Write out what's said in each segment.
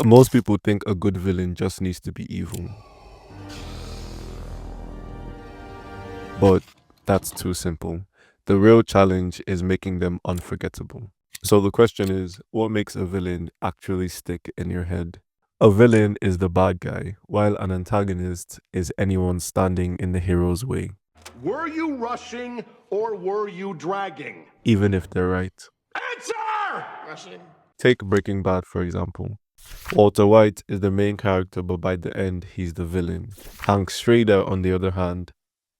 Most people think a good villain just needs to be evil, but that's too simple. The real challenge is making them unforgettable. So the question is, what makes a villain actually stick in your head? A villain is the bad guy, while an antagonist is anyone standing in the hero's way, Were you rushing or were you dragging? even if they're right. Answer! Rushing. Take Breaking Bad, for example. Walter White is the main character, but by the end, he's the villain. Hank Schrader, on the other hand,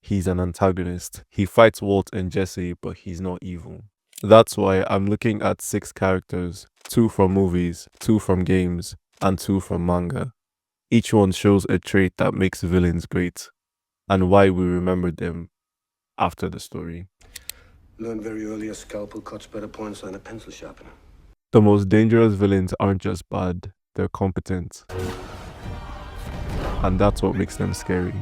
he's an antagonist. He fights Walt and Jesse, but he's not evil. That's why I'm looking at 6 characters, 2 from movies, 2 from games, and 2 from manga. Each one shows a trait that makes villains great, and why we remember them after the story. Learned very early a scalpel cuts better points than a pencil sharpener. The most dangerous villains aren't just bad, they're competent. And that's what makes them scary.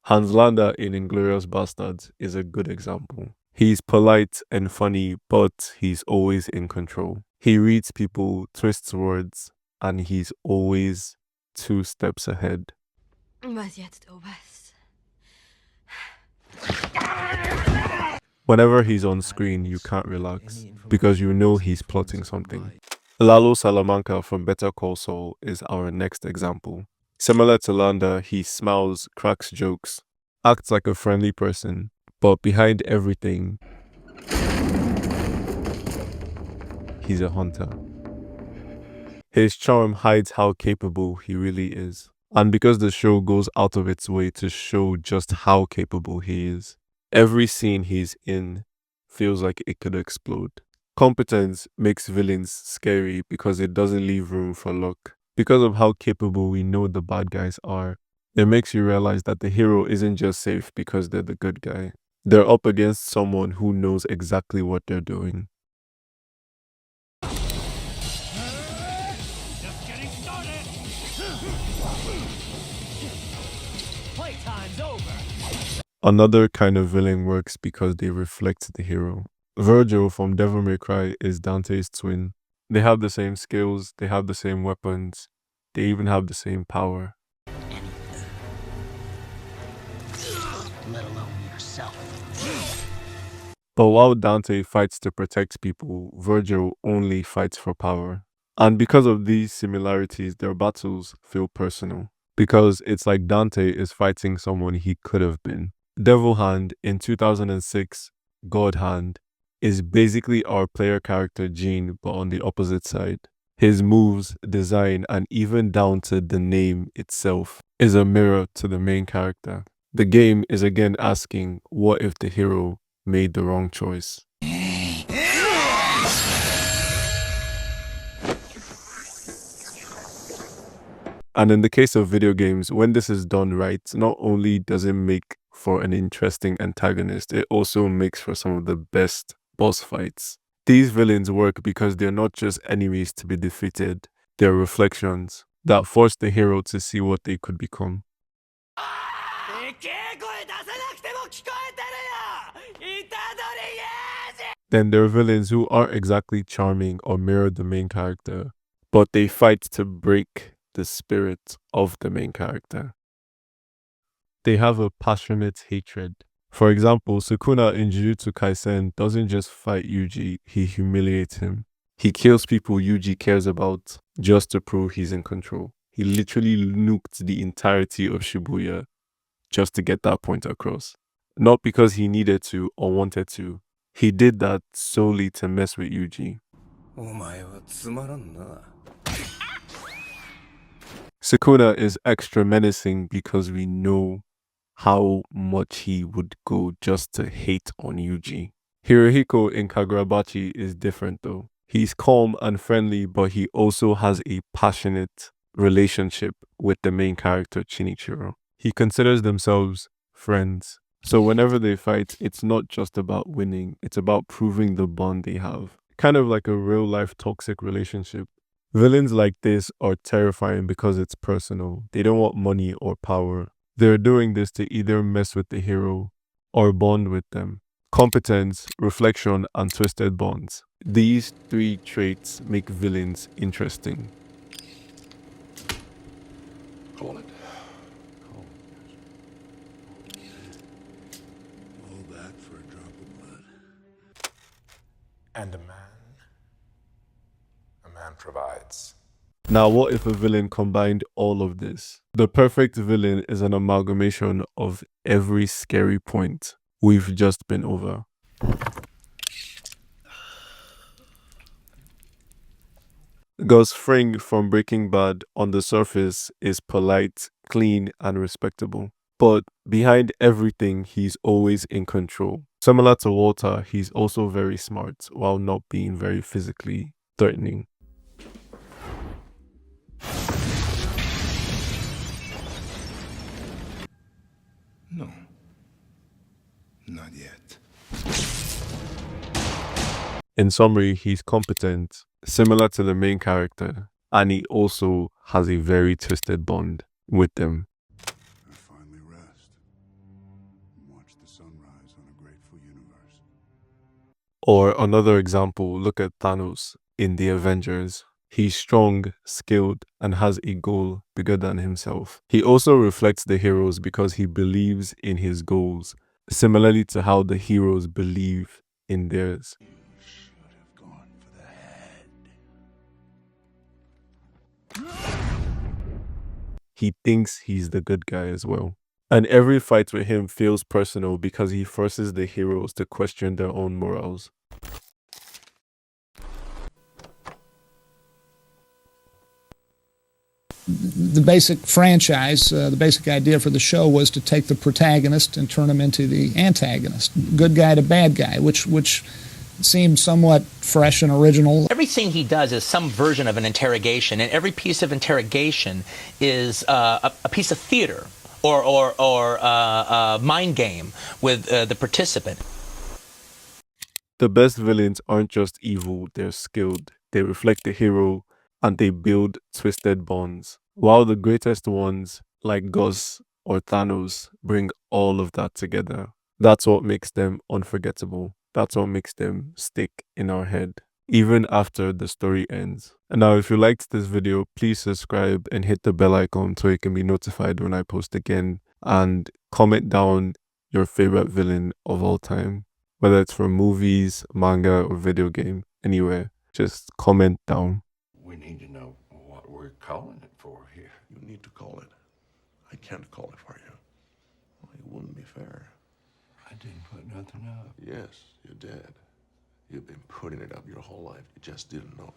Hans Landa in Inglourious Bastards is a good example. He's polite and funny, but he's always in control. He reads people, twists words, and he's always 2 steps ahead. Was jetzt oberst? Whenever he's on screen, you can't relax, because you know he's plotting something. Lalo Salamanca from Better Call Saul is our next example. Similar to Landa, he smiles, cracks jokes, acts like a friendly person, but behind everything, he's a hunter. His charm hides how capable he really is. And because the show goes out of its way to show just how capable he is, every scene he's in feels like it could explode. Competence makes villains scary because it doesn't leave room for luck. Because of how capable we know the bad guys are, it makes you realize that the hero isn't just safe because they're the good guy. They're up against someone who knows exactly what they're doing. Just getting started. Playtime's over. Another kind of villain works because they reflect the hero. Virgil from Devil May Cry is Dante's twin. They have the same skills, they have the same weapons, they even have the same power. Let alone yourself. But while Dante fights to protect people, Virgil only fights for power. And because of these similarities, their battles feel personal. Because it's like Dante is fighting someone he could have been. Devil Hand in 2006, God Hand, is basically our player character Gene, but on the opposite side. His moves, design, and even down to the name itself is a mirror to the main character. The game is again asking, what if the hero made the wrong choice? And in the case of video games, when this is done right, not only does it make for an interesting antagonist, it also makes for some of the best boss fights. These villains work because they're not just enemies to be defeated, they're reflections that force the hero to see what they could become. Then there are villains who aren't exactly charming or mirror the main character, but they fight to break the spirit of the main character. They have a passionate hatred. For example, Sukuna in Jujutsu Kaisen doesn't just fight Yuji, he humiliates him. He kills people Yuji cares about just to prove he's in control. He literally nuked the entirety of Shibuya just to get that point across. Not because he needed to or wanted to. He did that solely to mess with Yuji. Sukuna is extra menacing because we know how much he would go just to hate on Yuji. Hirohiko in Kagurabachi is different though. He's calm and friendly, but he also has a passionate relationship with the main character Shinichiro. He considers themselves friends. So whenever they fight, it's not just about winning, it's about proving the bond they have. Kind of like a real life toxic relationship. Villains like this are terrifying because it's personal. They don't want money or power. They're doing this to either mess with the hero or bond with them. competence, reflection, and twisted bonds. These three traits make villains interesting. Call it. All that for a drop of blood. And a man provides. Now, what if a villain combined all of this? The perfect villain is an amalgamation of every scary point we've just been over. Gus Fring from Breaking Bad on the surface is polite, clean, and respectable. But behind everything, he's always in control. Similar to Walter, he's also very smart while not being very physically threatening. No. Not yet. In summary, he's competent, similar to the main character, and he also has a very twisted bond with them. I finally rest and watch the sunrise on a grateful universe. Or another example, look at Thanos in the Avengers. He's strong, skilled, and has a goal bigger than himself. He also reflects the heroes because he believes in his goals, similarly to how the heroes believe in theirs. You should have gone for the head. He thinks he's the good guy as well. And every fight with him feels personal because he forces the heroes to question their own morals. The basic franchise, the basic idea for the show was to take the protagonist and turn him into the antagonist, good guy to bad guy, which seemed somewhat fresh and original. Everything he does is some version of an interrogation, and every piece of interrogation is a piece of theater or a mind game with the participant. The best villains aren't just evil, they're skilled. They reflect the hero and they build twisted bonds. While the greatest ones, like Gus or Thanos, bring all of that together. That's what makes them unforgettable. That's what makes them stick in our head, even after the story ends. And now, if you liked this video, please subscribe and hit the bell icon so you can be notified when I post again. And comment down your favorite villain of all time, whether it's from movies, manga, or video game, anywhere. Just comment down. We need to know what we're calling it for here. You need to call it. I can't call it for you. Well, it wouldn't be fair. I didn't put nothing up. Yes, you did. You've been putting it up your whole life. You just didn't know it.